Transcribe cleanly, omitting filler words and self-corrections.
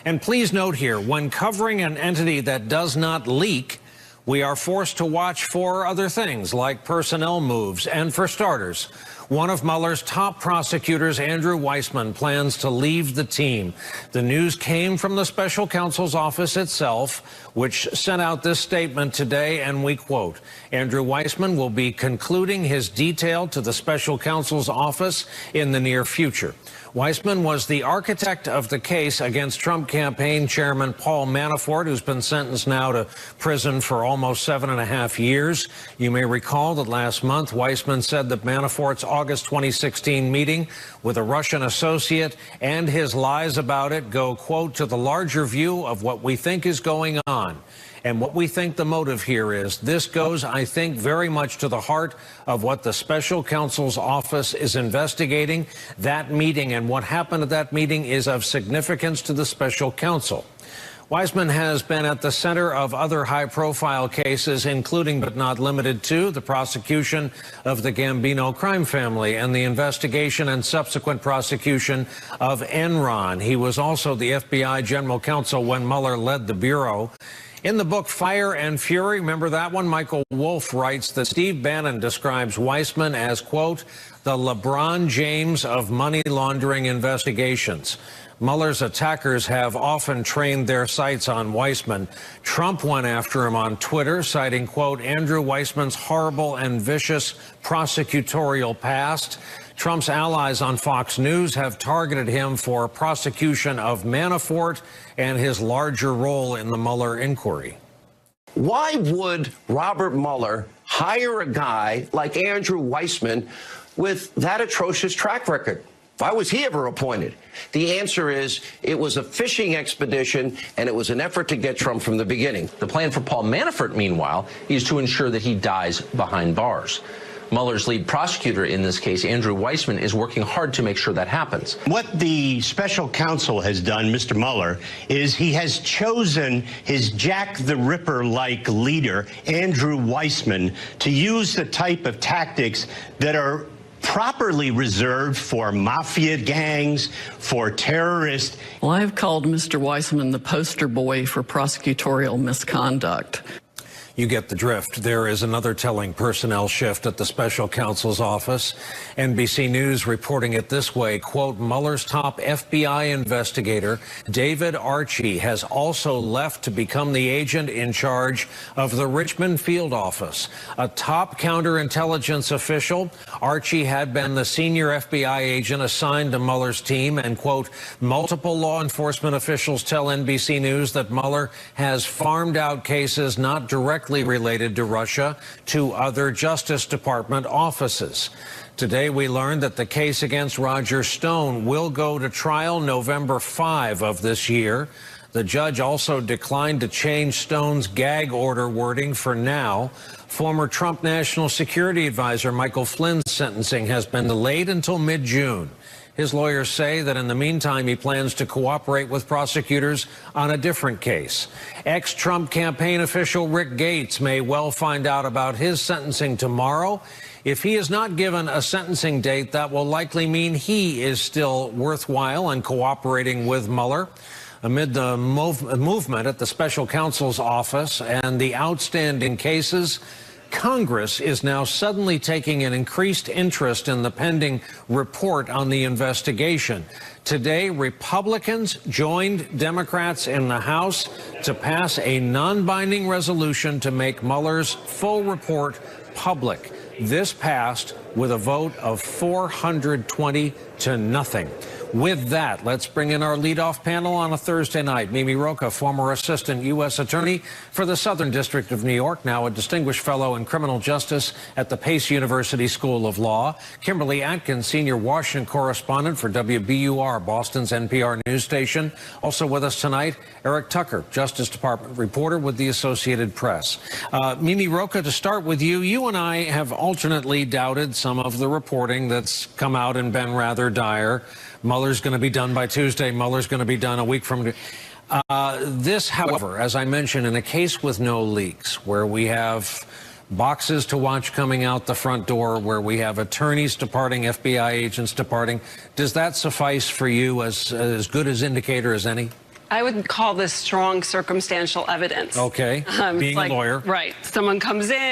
And please note here, when covering an entity that does not leak, we are forced to watch for other things like personnel moves. And for starters, one of Mueller's top prosecutors, Andrew Weissmann, plans to leave the team. The news came from the special counsel's office itself, which sent out this statement today, and we quote, Andrew Weissmann will be concluding his detail to the special counsel's office in the near future. Weissmann was the architect of the case against Trump campaign chairman Paul Manafort, who's been sentenced now to prison for almost 7.5 years. You may recall that last month, Weissmann said that Manafort's August 2016 meeting with a Russian associate and his lies about it go, quote, to the larger view of what we think is going on. And what we think the motive here is. This goes, I think, very much to the heart of what the special counsel's office is investigating. That meeting and what happened at that meeting is of significance to the special counsel. Weissmann has been at the center of other high-profile cases, including but not limited to the prosecution of the Gambino crime family and the investigation and subsequent prosecution of Enron. He was also the FBI general counsel when Mueller led the bureau. In the book Fire and Fury, remember that one? Michael Wolff writes that Steve Bannon describes Weissmann as, quote, the LeBron James of money laundering investigations. Mueller's attackers have often trained their sights on Weissmann. Trump went after him on Twitter, citing, quote, Andrew Weissmann's horrible and vicious prosecutorial past. Trump's allies on Fox News have targeted him for prosecution of Manafort and his larger role in the Mueller inquiry. Why would Robert Mueller hire a guy like Andrew Weissmann with that atrocious track record? Why was he ever appointed? The answer is it was a fishing expedition, and it was an effort to get Trump from the beginning. The plan for Paul Manafort, meanwhile, is to ensure that he dies behind bars. Mueller's lead prosecutor in this case, Andrew Weissmann, is working hard to make sure that happens. What the special counsel has done, Mr. Mueller, is he has chosen his Jack the Ripper-like leader, Andrew Weissmann, to use the type of tactics that are properly reserved for mafia gangs, for terrorists. Well, I've called Mr. Weissmann the poster boy for prosecutorial misconduct. You get the drift. There is another telling personnel shift at the special counsel's office. NBC News reporting it this way, quote, Mueller's top FBI investigator, David Archie, has also left to become the agent in charge of the Richmond field office. A top counterintelligence official, Archie had been the senior FBI agent assigned to Mueller's team, and, quote, multiple law enforcement officials tell NBC News that Mueller has farmed out cases not directly related to Russia to other Justice Department offices. Today, we learned that the case against Roger Stone will go to trial November 5 of this year. The judge also declined to change Stone's gag order wording for now. Former Trump National Security Advisor Michael Flynn's sentencing has been delayed until mid-June. His lawyers say that in the meantime, he plans to cooperate with prosecutors on a different case. Ex-Trump campaign official Rick Gates may well find out about his sentencing tomorrow. If he is not given a sentencing date, that will likely mean he is still worthwhile and cooperating with Mueller. Amid the movement at the special counsel's office and the outstanding cases, Congress is now suddenly taking an increased interest in the pending report on the investigation. Today, Republicans joined Democrats in the House to pass a non-binding resolution to make Mueller's full report public. This passed with a vote of 420 to nothing. With that, let's bring in our leadoff panel on a Thursday night. Mimi Rocah, former assistant U.S. attorney for the Southern District of New York, now a distinguished fellow in criminal justice at the Pace University School of Law. Kimberly Atkins, senior Washington correspondent for WBUR, Boston's NPR news station. Also with us tonight, Eric Tucker, Justice Department reporter with the Associated Press. Mimi Rocah, to start with you, you and I have alternately doubted some of the reporting that's come out and been rather dire. Mueller's going to be done by Tuesday. Mueller's going to be done a week from this, however, as I mentioned, in a case with no leaks, where we have boxes to watch coming out the front door, where we have attorneys departing, FBI agents departing, does that suffice for you as good as indicator as any? I would call this strong circumstantial evidence. Okay, being like, a lawyer. Right. Someone comes in.